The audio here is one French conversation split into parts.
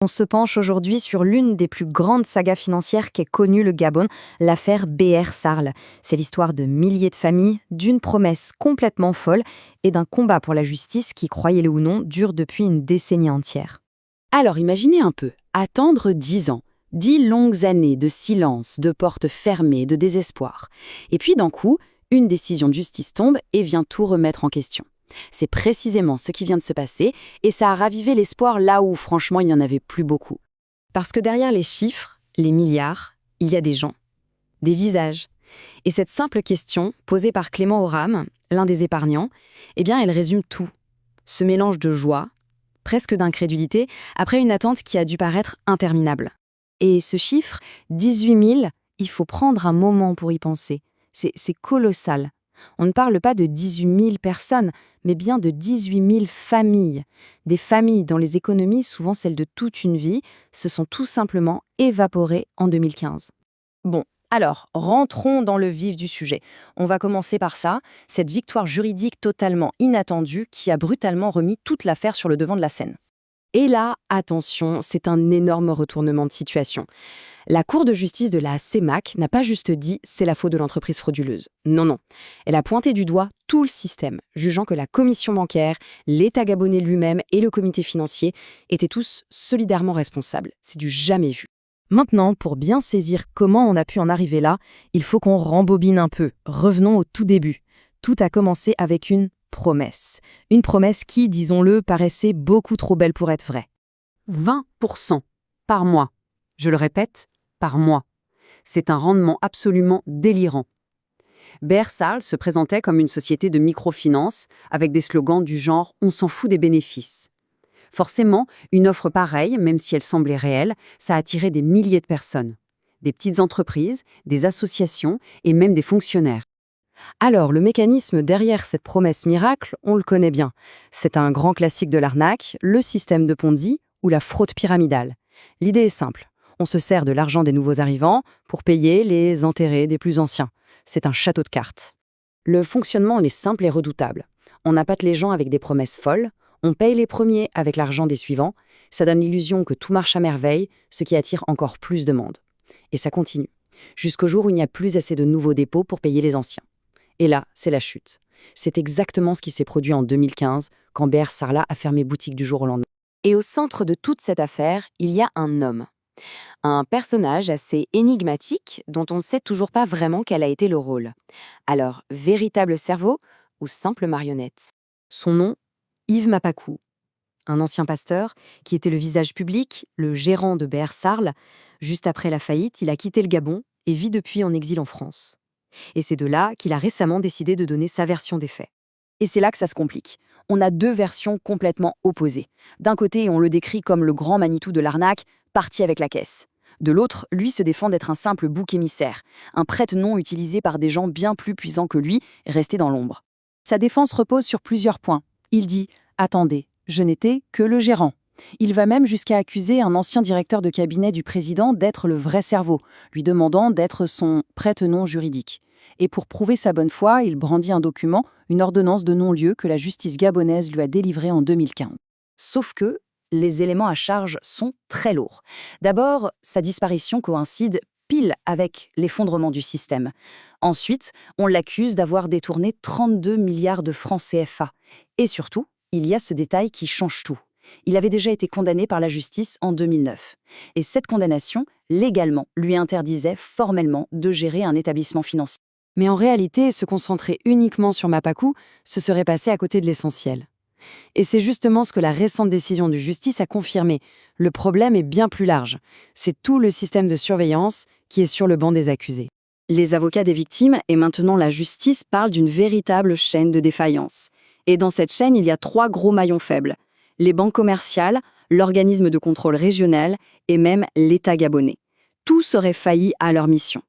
On se penche aujourd'hui sur l'une des plus grandes sagas financières qu'ait connue le Gabon, l'affaire BR Sarl. C'est l'histoire de milliers de familles, d'une promesse complètement folle et d'un combat pour la justice qui, croyez-le ou non, dure depuis une décennie entière. Alors imaginez un peu, attendre 10 ans, 10 longues années de silence, de portes fermées, de désespoir. Et puis d'un coup, une décision de justice tombe et vient tout remettre en question. C'est précisément ce qui vient de se passer et ça a ravivé l'espoir là où franchement il n'y en avait plus beaucoup. Parce que derrière les chiffres, les milliards, il y a des gens, des visages. Et cette simple question, posée par Clément Oram, l'un des épargnants, eh bien elle résume tout. Ce mélange de joie, presque d'incrédulité, après une attente qui a dû paraître interminable. Et ce chiffre, 18 000, il faut prendre un moment pour y penser. C'est colossal. On ne parle pas de 18 000 personnes, mais bien de 18 000 familles. Des familles dont les économies, souvent celles de toute une vie, se sont tout simplement évaporées en 2015. Bon, alors, rentrons dans le vif du sujet. On va commencer par ça, cette victoire juridique totalement inattendue qui a brutalement remis toute l'affaire sur le devant de la scène. Et là, attention, c'est un énorme retournement de situation. La Cour de justice de la CEMAC n'a pas juste dit « c'est la faute de l'entreprise frauduleuse ». Non, non. Elle a pointé du doigt tout le système, jugeant que la commission bancaire, l'État gabonais lui-même et le comité financier étaient tous solidairement responsables. C'est du jamais vu. Maintenant, pour bien saisir comment on a pu en arriver là, il faut qu'on rembobine un peu. Revenons au tout début. Tout a commencé avec une promesse. Une promesse qui, disons-le, paraissait beaucoup trop belle pour être vraie. 20% par mois. Je le répète, par mois. C'est un rendement absolument délirant. BR Sarl se présentait comme une société de microfinance avec des slogans du genre « on s'en fout des bénéfices ». Forcément, une offre pareille, même si elle semblait réelle, ça a attiré des milliers de personnes. Des petites entreprises, des associations et même des fonctionnaires. Alors, le mécanisme derrière cette promesse miracle, on le connaît bien. C'est un grand classique de l'arnaque, le système de Ponzi ou la fraude pyramidale. L'idée est simple. On se sert de l'argent des nouveaux arrivants pour payer les intérêts des plus anciens. C'est un château de cartes. Le fonctionnement est simple et redoutable. On appâte les gens avec des promesses folles, on paye les premiers avec l'argent des suivants, ça donne l'illusion que tout marche à merveille, ce qui attire encore plus de monde. Et ça continue, jusqu'au jour où il n'y a plus assez de nouveaux dépôts pour payer les anciens. Et là, c'est la chute. C'est exactement ce qui s'est produit en 2015, quand BR Sarla a fermé boutique du jour au lendemain. Et au centre de toute cette affaire, il y a un homme. Un personnage assez énigmatique dont on ne sait toujours pas vraiment quel a été le rôle. Alors, véritable cerveau ou simple marionnette? Son nom, Yves Mapakou, un ancien pasteur qui était le visage public, le gérant de BR Sarl. Juste après la faillite, il a quitté le Gabon et vit depuis en exil en France. Et c'est de là qu'il a récemment décidé de donner sa version des faits. Et c'est là que ça se complique. On a deux versions complètement opposées. D'un côté, on le décrit comme le grand Manitou de l'arnaque, parti avec la caisse. De l'autre, lui se défend d'être un simple bouc émissaire, un prête-nom utilisé par des gens bien plus puissants que lui, restés dans l'ombre. Sa défense repose sur plusieurs points. Il dit « Attendez, je n'étais que le gérant ». Il va même jusqu'à accuser un ancien directeur de cabinet du président d'être le vrai cerveau, lui demandant d'être son prête-nom juridique. Et pour prouver sa bonne foi, il brandit un document, une ordonnance de non-lieu que la justice gabonaise lui a délivrée en 2015. Sauf que les éléments à charge sont très lourds. D'abord, sa disparition coïncide pile avec l'effondrement du système. Ensuite, on l'accuse d'avoir détourné 32 milliards de francs CFA. Et surtout, il y a ce détail qui change tout. Il avait déjà été condamné par la justice en 2009. Et cette condamnation, légalement, lui interdisait formellement de gérer un établissement financier. Mais en réalité, se concentrer uniquement sur Mapakou, ce serait passer à côté de l'essentiel. Et c'est justement ce que la récente décision de justice a confirmé. Le problème est bien plus large. C'est tout le système de surveillance qui est sur le banc des accusés. Les avocats des victimes et maintenant la justice parlent d'une véritable chaîne de défaillance. Et dans cette chaîne, il y a 3 gros maillons faibles. Les banques commerciales, l'organisme de contrôle régional et même l'État gabonais. Tous auraient failli à leur mission.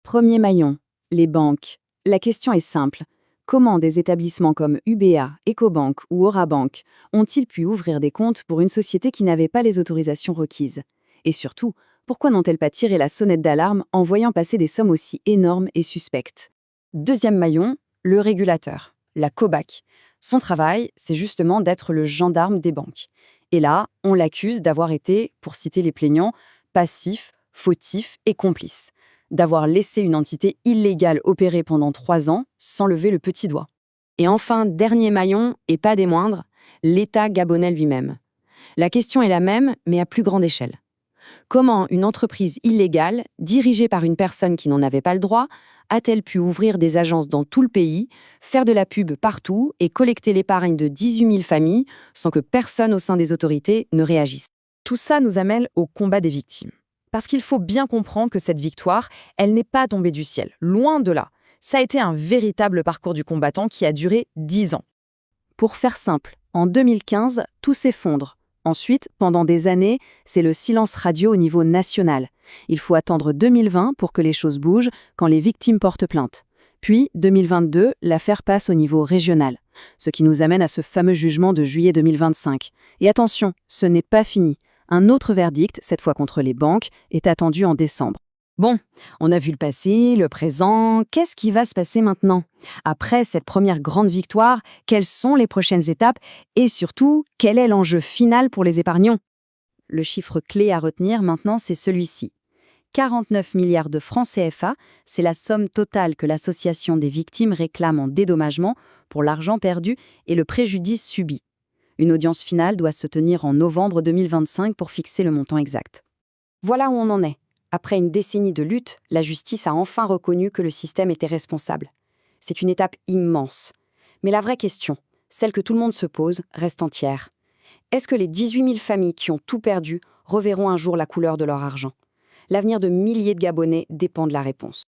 Premier maillon, les banques. La question est simple. Comment des établissements comme UBA, Ecobank ou Orabank ont-ils pu ouvrir des comptes pour une société qui n'avait pas les autorisations requises? Et surtout, pourquoi n'ont-elles pas tiré la sonnette d'alarme en voyant passer des sommes aussi énormes et suspectes? Deuxième maillon, le régulateur, la COBAC. Son travail, c'est justement d'être le gendarme des banques. Et là, on l'accuse d'avoir été, pour citer les plaignants, passif, fautif et complice, d'avoir laissé une entité illégale opérer pendant 3 ans sans lever le petit doigt. Et enfin, dernier maillon, et pas des moindres, l'État gabonais lui-même. La question est la même, mais à plus grande échelle. Comment une entreprise illégale, dirigée par une personne qui n'en avait pas le droit, a-t-elle pu ouvrir des agences dans tout le pays, faire de la pub partout et collecter l'épargne de 18 000 familles sans que personne au sein des autorités ne réagisse? Tout ça nous amène au combat des victimes. Parce qu'il faut bien comprendre que cette victoire, elle n'est pas tombée du ciel, loin de là. Ça a été un véritable parcours du combattant qui a duré 10 ans. Pour faire simple, en 2015, tout s'effondre. Ensuite, pendant des années, c'est le silence radio au niveau national. Il faut attendre 2020 pour que les choses bougent quand les victimes portent plainte. Puis, 2022, l'affaire passe au niveau régional, ce qui nous amène à ce fameux jugement de juillet 2025. Et attention, ce n'est pas fini. Un autre verdict, cette fois contre les banques, est attendu en décembre. Bon, on a vu le passé, le présent, qu'est-ce qui va se passer maintenant? Après cette première grande victoire, quelles sont les prochaines étapes et surtout, quel est l'enjeu final pour les épargnants? Le chiffre clé à retenir maintenant, c'est celui-ci. 49 milliards de francs CFA, c'est la somme totale que l'association des victimes réclame en dédommagement pour l'argent perdu et le préjudice subi. Une audience finale doit se tenir en novembre 2025 pour fixer le montant exact. Voilà où on en est. Après une décennie de lutte, la justice a enfin reconnu que le système était responsable. C'est une étape immense. Mais la vraie question, celle que tout le monde se pose, reste entière. Est-ce que les 18 000 familles qui ont tout perdu reverront un jour la couleur de leur argent? L'avenir de milliers de Gabonais dépend de la réponse.